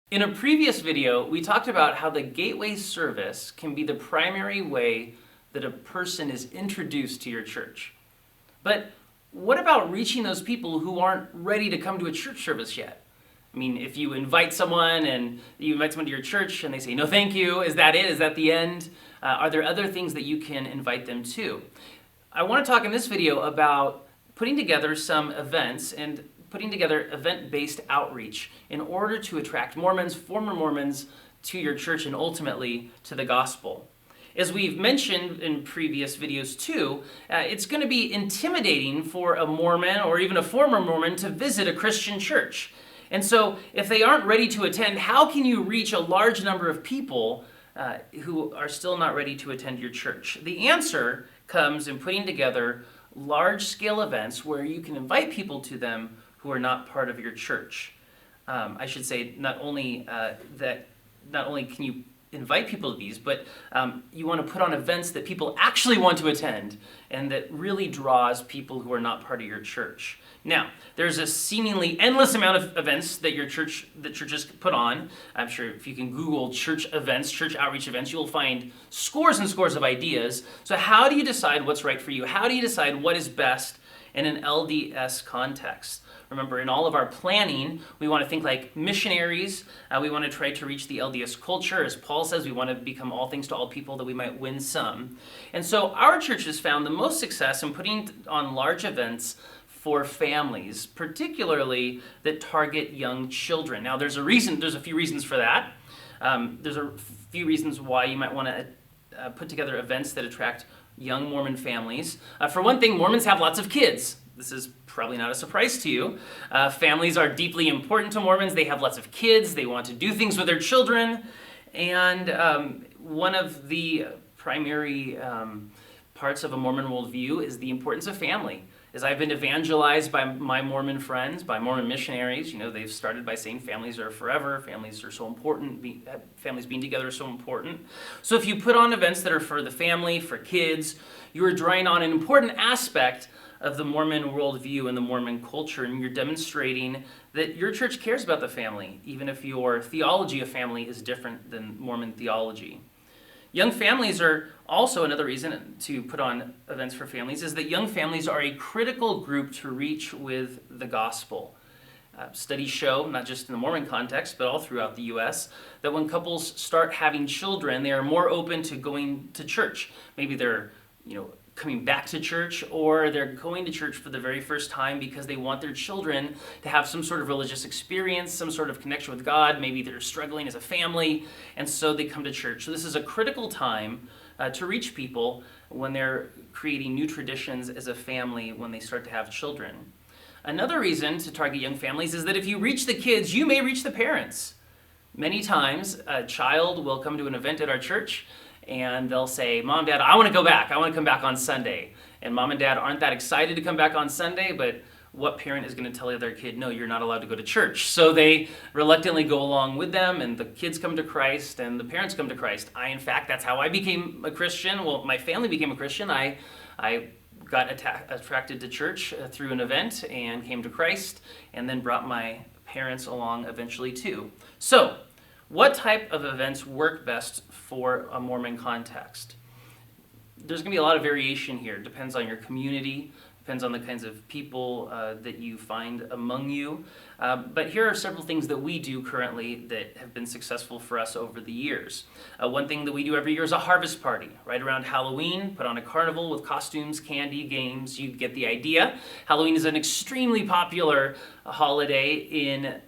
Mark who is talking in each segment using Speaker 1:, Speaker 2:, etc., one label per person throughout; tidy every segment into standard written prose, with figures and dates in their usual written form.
Speaker 1: In a previous video, we talked about how the gateway service can be the primary way that a person is introduced to your church. But what about reaching those people who aren't ready to come to a church service yet? I mean, if you invite someone to your church and they say, no thank you, is that it? Is that the end? Are there other things that you can invite them to? I want to talk in this video about putting together some events and putting together event-based outreach in order to attract Mormons, former Mormons, to your church and ultimately to the gospel. As we've mentioned in previous videos too, it's going to be intimidating for a Mormon or even a former Mormon to visit a Christian church. And so if they aren't ready to attend, how can you reach a large number of people who are still not ready to attend your church? The answer comes in putting together large-scale events where you can invite people to them who are not part of your church. I should say not only can you invite people to these, but you want to put on events that people actually want to attend and that really draws people who are not part of your church. Now, there's a seemingly endless amount of events that churches put on. I'm sure if you can Google church events, church outreach events, you'll find scores and scores of ideas. So how do you decide what's right for you? How do you decide what is best in an LDS context? Remember, in all of our planning, we want to think like missionaries. We want to try to reach the LDS culture. As Paul says, we want to become all things to all people that we might win some. And so our church has found the most success in putting on large events for families, particularly that target young children. Now, there's a few reasons for that. There's a few reasons why you might want to put together events that attract young Mormon families. For one thing, Mormons have lots of kids. This is probably not a surprise to you. Families are deeply important to Mormons. They have lots of kids. They want to do things with their children. And one of the primary parts of a Mormon worldview is the importance of family. As I've been evangelized by my Mormon friends, by Mormon missionaries, they've started by saying families are forever, families are so important, families being together is so important. So if you put on events that are for the family, for kids, you are drawing on an important aspect of the Mormon worldview and the Mormon culture, and you're demonstrating that your church cares about the family, even if your theology of family is different than Mormon theology. Young families are also another reason to put on events for families, is that young families are a critical group to reach with the gospel. Studies show, not just in the Mormon context, but all throughout the U.S., that when couples start having children, they are more open to going to church. Maybe they're, coming back to church, or they're going to church for the very first time because they want their children to have some sort of religious experience, some sort of connection with God. Maybe they're struggling as a family, and so they come to church. So this is a critical time to reach people when they're creating new traditions as a family when they start to have children. Another reason to target young families is that if you reach the kids, you may reach the parents. Many times, a child will come to an event at our church, and they'll say, Mom, Dad, I want to go back. I want to come back on Sunday. And Mom and Dad aren't that excited to come back on Sunday, but what parent is going to tell their kid, no, you're not allowed to go to church? So they reluctantly go along with them, and the kids come to Christ, and the parents come to Christ. In fact, that's how I became a Christian. Well, my family became a Christian. I got attracted to church through an event and came to Christ, and then brought my parents along eventually too. So, what type of events work best for a Mormon context? There's going to be a lot of variation here. It depends on your community, depends on the kinds of people that you find among you. But here are several things that we do currently that have been successful for us over the years. One thing that we do every year is a harvest party. Right around Halloween, put on a carnival with costumes, candy, games. You get the idea. Halloween is an extremely popular holiday in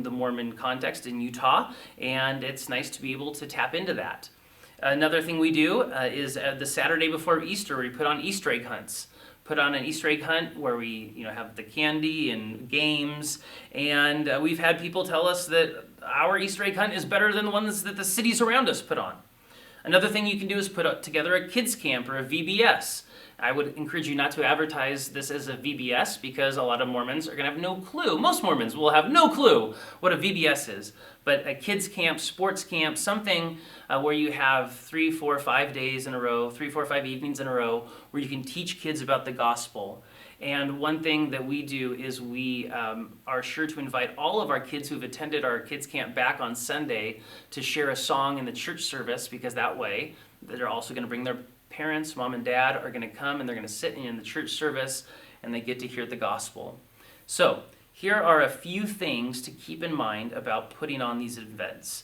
Speaker 1: the Mormon context in Utah, and it's nice to be able to tap into that. Another thing we do is the Saturday before Easter, we put on Easter egg hunts. Put on an Easter egg hunt where we have the candy and games, and we've had people tell us that our Easter egg hunt is better than the ones that the cities around us put on. Another thing you can do is put together a kids camp or a VBS. I would encourage you not to advertise this as a VBS because a lot of Mormons are going to have no clue. Most Mormons will have no clue what a VBS is. But a kids camp, sports camp, something where you have 3, 4, 5 days in a row, 3, 4, 5 evenings in a row, where you can teach kids about the gospel. And one thing that we do is we are sure to invite all of our kids who've attended our kids camp back on Sunday to share a song in the church service, because that way they're also going to bring their parents. Mom and dad are going to come and they're going to sit in the church service and they get to hear the gospel. So here are a few things to keep in mind about putting on these events.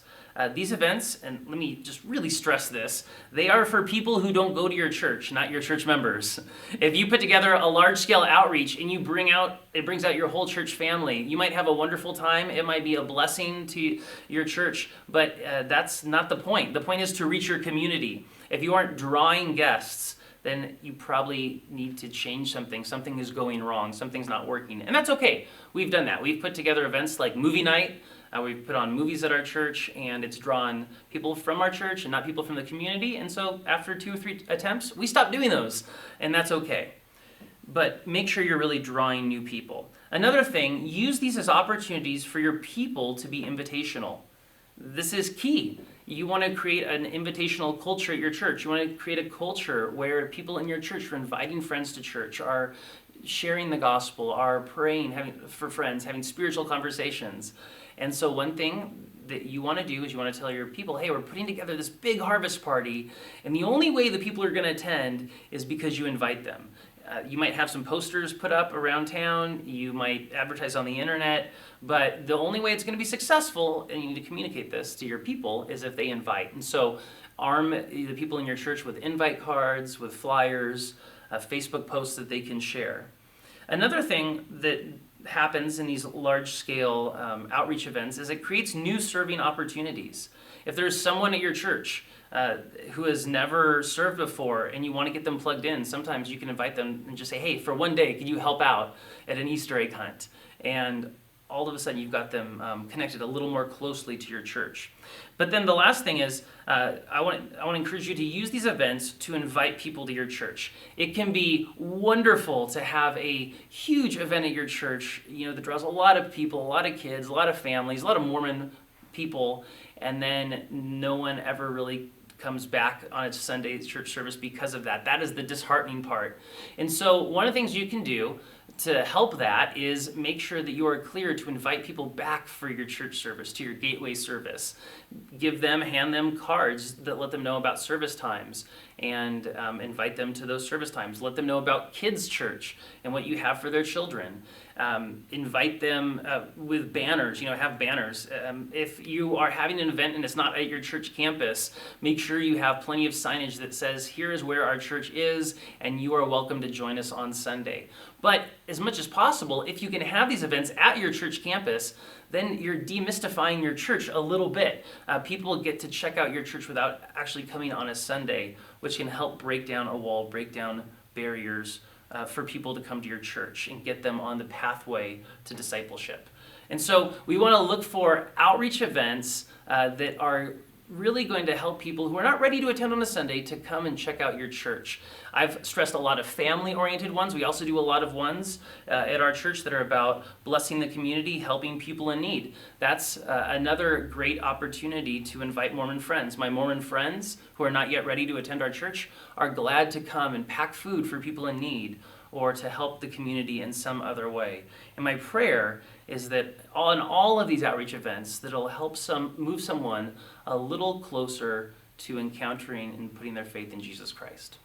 Speaker 1: These events, and let me just really stress this, they are for people who don't go to your church, not your church members. If you put together a large-scale outreach and it brings out your whole church family, you might have a wonderful time. It might be a blessing to your church, but that's not the point. The point is to reach your community. If you aren't drawing guests, then you probably need to change something. Something is going wrong. Something's not working. And that's okay. We've done that. We've put together events like movie night. We've put on movies at our church, and it's drawn people from our church and not people from the community. And so after 2 or 3 attempts, we stopped doing those, and that's okay. But make sure you're really drawing new people. Another thing, use these as opportunities for your people to be invitational. This is key. You want to create an invitational culture at your church. You want to create a culture where people in your church are inviting friends to church, are sharing the gospel, are praying for friends, having spiritual conversations. And so one thing that you want to do is you want to tell your people, hey, we're putting together this big harvest party, and the only way the people are going to attend is because you invite them. You might have some posters put up around town, you might advertise on the internet, but the only way it's going to be successful, and you need to communicate this to your people, is if they invite. And so arm the people in your church with invite cards, with flyers, Facebook posts that they can share. Another thing that happens in these large-scale outreach events is it creates new serving opportunities. If there's someone at your church who has never served before and you want to get them plugged in, sometimes you can invite them and just say, hey, for one day, could you help out at an Easter egg hunt? And all of a sudden you've got them connected a little more closely to your church. But then the last thing is, I want to encourage you to use these events to invite people to your church. It can be wonderful to have a huge event at your church, that draws a lot of people, a lot of kids, a lot of families, a lot of Mormon people, and then no one ever really comes back on its Sunday church service because of that. That is the disheartening part. And so one of the things you can do to help that is make sure that you are clear to invite people back for your church service, to your gateway service. Hand them cards that let them know about service times, and invite them to those service times. Let them know about kids' church and what you have for their children. Invite them with banners, have banners. If you are having an event and it's not at your church campus, make sure you have plenty of signage that says, here is where our church is, and you are welcome to join us on Sunday. But as much as possible, if you can have these events at your church campus, then you're demystifying your church a little bit. People get to check out your church without actually coming on a Sunday, which can help break down a wall, break down barriers for people to come to your church and get them on the pathway to discipleship. And so we want to look for outreach events that are really going to help people who are not ready to attend on a Sunday to come and check out your church. I've stressed a lot of family-oriented ones. We also do a lot of ones at our church that are about blessing the community, helping people in need. That's another great opportunity to invite Mormon friends. My Mormon friends who are not yet ready to attend our church are glad to come and pack food for people in need or to help the community in some other way. And my prayer is that on all of these outreach events, that it'll help move someone a little closer to encountering and putting their faith in Jesus Christ.